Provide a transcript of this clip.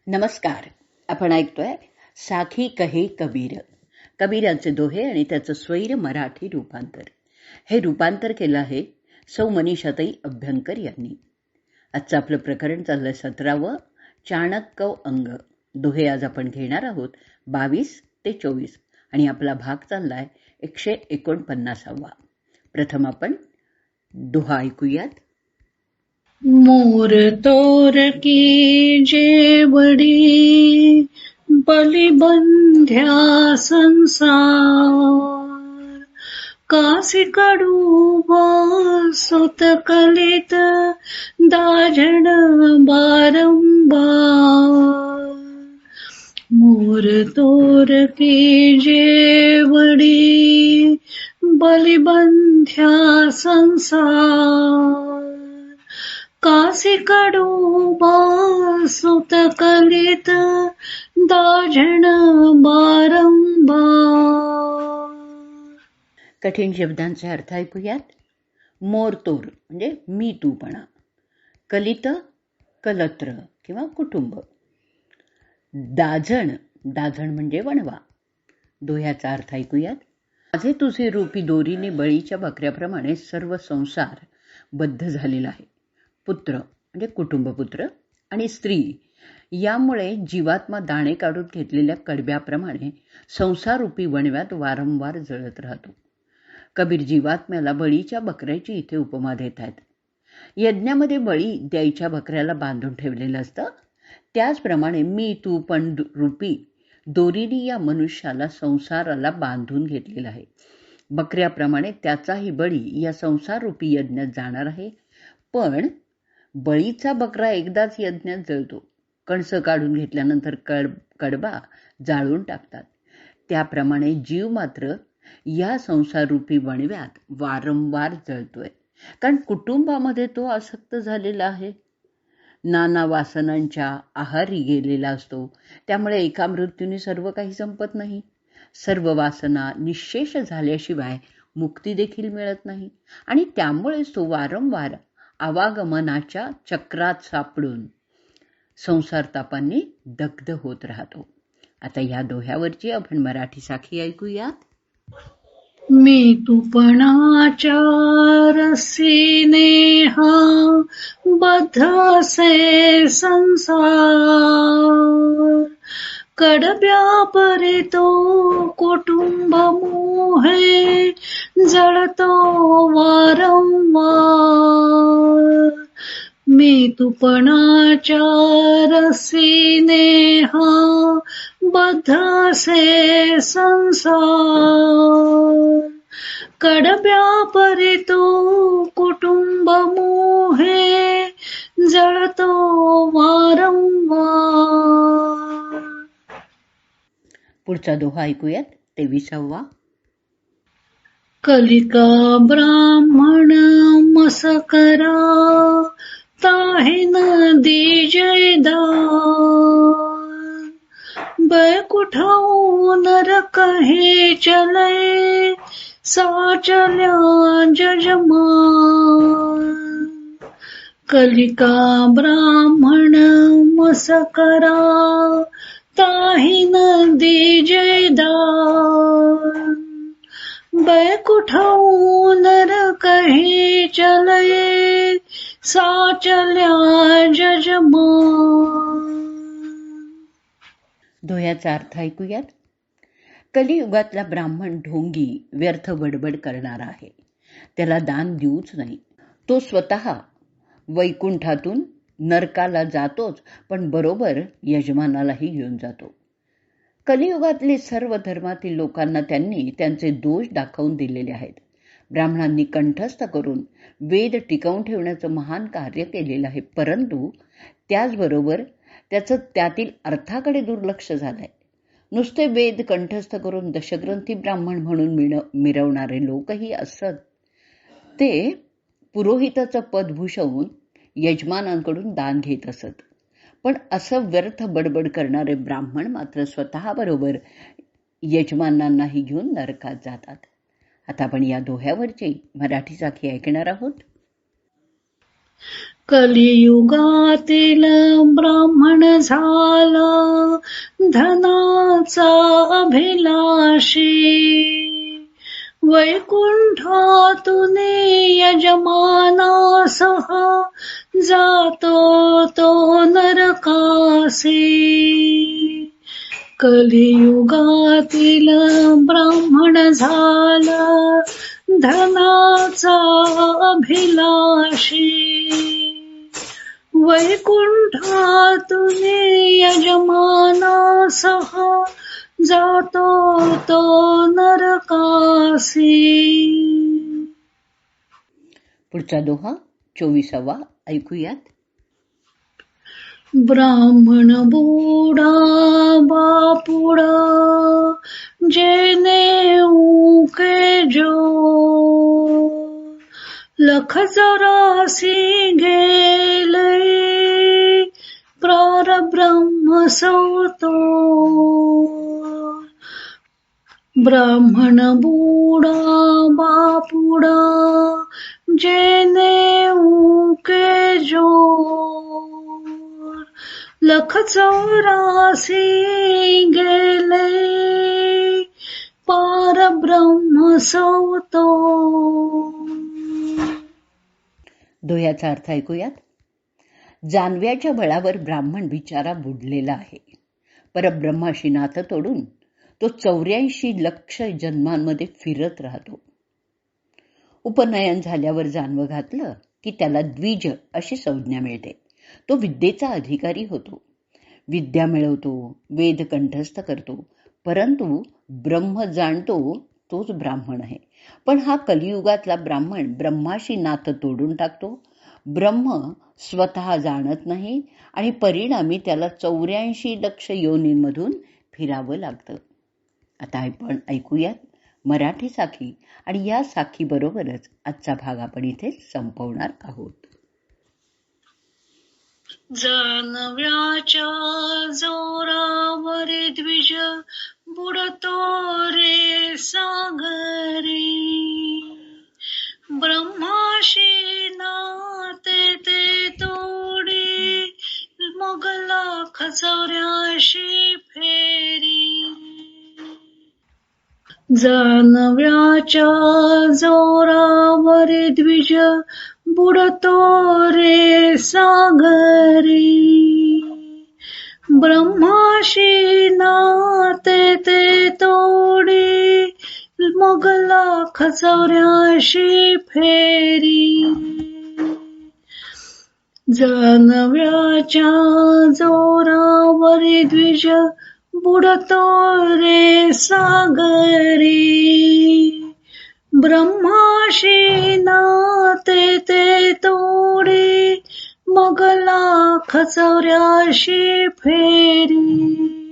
नमस्कार. आपण ऐकतोय साखी कहे कबीर, कबीरांचे दोहे आणि त्याचं स्वैर मराठी रूपांतर. हे रूपांतर केलं आहे सौ मनीषाताई अभ्यंकर यांनी. आजचं आपलं प्रकरण चाललंय 17वं चाणक्य अंग. दोहे आज आपण घेणार आहोत 22 ते 24 आणि आपला भाग चाललाय 149वा. प्रथम आपण दोहा ऐकूयात. मोर तोर की जेवडी बलिबंध्या संसार, कासी कडू सुत कलित दाझण बारंबार. मोर तोर की जेवडी बलिबंध्या संसार, कासी कडू सुत कलित दाझण बारंबार. कठीण शब्दांचे अर्थ ऐकूयात. मोरतोर म्हणजे मी तूपणा, कलित कलत्र किंवा कुटुंब, दाझण दाझण म्हणजे वणवा. दोह्याचा अर्थ ऐकूयात. माझे तुझे रूपी दोरीने बळीच्या बकऱ्याप्रमाणे सर्व संसार बद्ध झालेला आहे. पुत्र म्हणजे कुटुंबपुत्र आणि स्त्री यामुळे जीवात्मा दाणे काढून घेतलेल्या कडब्याप्रमाणे संसाररूपी वणव्यात वारंवार जळत राहतो. कबीर जीवात्म्याला बळीच्या बकऱ्याची इथे उपमा देत आहेत. यज्ञामध्ये बळी द्यायच्या बकऱ्याला बांधून ठेवलेलं असतं, त्याचप्रमाणे मी तू पण रूपी दोरीने या मनुष्याला संसाराला बांधून घेतलेला आहे. बकऱ्याप्रमाणे त्याचाही बळी या संसाररूपी यज्ञात जाणार आहे. पण बळीचा बकरा एकदाच यज्ञात जळतो. कणसं काढून घेतल्यानंतर कडबा जाळून टाकतात. त्याप्रमाणे जीव मात्र या संसाररूपी वणव्यात वारंवार जळतोय, कारण कुटुंबामध्ये तो आसक्त झालेला आहे. नाना वासनांच्या आहारी गेलेला असतो. त्यामुळे एका मृत्यूने सर्व काही संपत नाही. सर्व वासना निःशेष झाल्याशिवाय मुक्ती देखील मिळत नाही आणि त्यामुळेच तो वारंवार आवागमनाच्या चक्रात सापडून संसार तापांनी दग्ध होत राहतो. आता या दोह्यावरची आपण मराठी साखी ऐकूयात. मी तूपणाच्या रसीने हा बद्धसे संसार, कडब्या परी तो कुटुंब मोहे जळतो वारंवार. मी तूपणाच्या रसीने हा बद्धसे संसार, कडब्या परी तो कुटुंब मोहे जळतो वारंवार. पुढचा दोहा ऐकूयात 23वा. कलिका ब्राह्मण मसकरा, ताहि नदी जयदान, बैकुठऊ नरक हे चले, साचल्या जजमान. कलिका ब्राह्मण मसकरा, ताहि नदी जयदान, बैकुठऊ नरक हे चले, साचल्या जजमान. दोह्याचा अर्थ ऐकूयात. कलियुगातला ब्राह्मण ढोंगी व्यर्थ बडबड करणारा आहे. त्याला दान देऊच नाही. तो स्वतः वैकुंठातून नरकाला जातोच, पण बरोबर यजमानालाही घेऊन जातो. कलियुगातले सर्व धर्मातील लोकांना त्यांनी त्यांचे दोष दाखवून दिलेले आहेत. ब्राह्मणांनी कंठस्थ करून वेद टिकवून ठेवण्याचं महान कार्य केलेलं आहे, परंतु त्याचबरोबर त्याचं त्यातील अर्थाकडे दुर्लक्ष झालंय. नुसते वेद कंठस्थ करून दशग्रंथी ब्राह्मण म्हणून मिरवणारे लोकही असत. ते पुरोहिताचं पद भूषवून यजमानांकडून दान घेत असत, पण असं व्यर्थ बडबड करणारे ब्राह्मण मात्र स्वतःबरोबर यजमानांनाही घेऊन नरकात जातात. आता आपण या दोह्यावरची मराठी साखी ऐकणार आहोत. कलियुगातील ब्राह्मण झाला धनाचा अभिलाषी, वैकुंठातून यजमानासह जातो तो नरकासी. कलियुगातील ब्राह्मण झाला धनाचा अभिलाषी, वैकुंठातून यजमानासह जातो तो नरकासी. पुढचा दोहा 24वा ऐकूयात. ब्राह्मण बुडा बापुडा जेने उके जो, लख 84 गेले प्रारब्रह्म सवतो. ब्राह्मण बुडा बापुडा जेने उके जो, लख 84 गेले पारब्रह्म सवतो. दोह्याचा अर्थ ऐकूयात. जानव्याच्या बळावर ब्राह्मण बिचारा बुडलेला आहे. परब्रह्माशी नातं तोडून तो 84 लक्ष जन्मांमध्ये फिरत राहतो. उपनयन झाल्यावर जानवं घातलं की त्याला द्विज अशी संज्ञा मिळते. तो विद्येचा अधिकारी होतो, विद्या मिळवतो, वेद कंठस्थ करतो, परंतु ब्रह्म जाणतो तोच ब्राह्मण आहे. पण हा कलियुगातला ब्राह्मण ब्रह्माशी नातं तोडून टाकतो. ब्रह्म स्वतः जाणत नाही आणि परिणामी त्याला 84 लक्ष योनींमधून फिरावं लागतं. आता आपण ऐकूयात मराठी साखी आणि या साखीबरोबरच आजचा भाग आपण इथे संपवणार आहोत. जानव्याच्या जोरावर द्विज बुडतो रे सागरी, ब्रह्माशी नाते ते तोडी मग लाख 84 फेरी. जानव्याच्या जोरावर द्विज बुडतो रे सागरी, ब्रह्माशी नाते ते तोडी मग लाख 84 फेरी. जानव्याच्या जोरावर द्विज बुडतो रे सागरी, ब्रह्माशी नाते ते तोडी मग लाख 84 फेरी.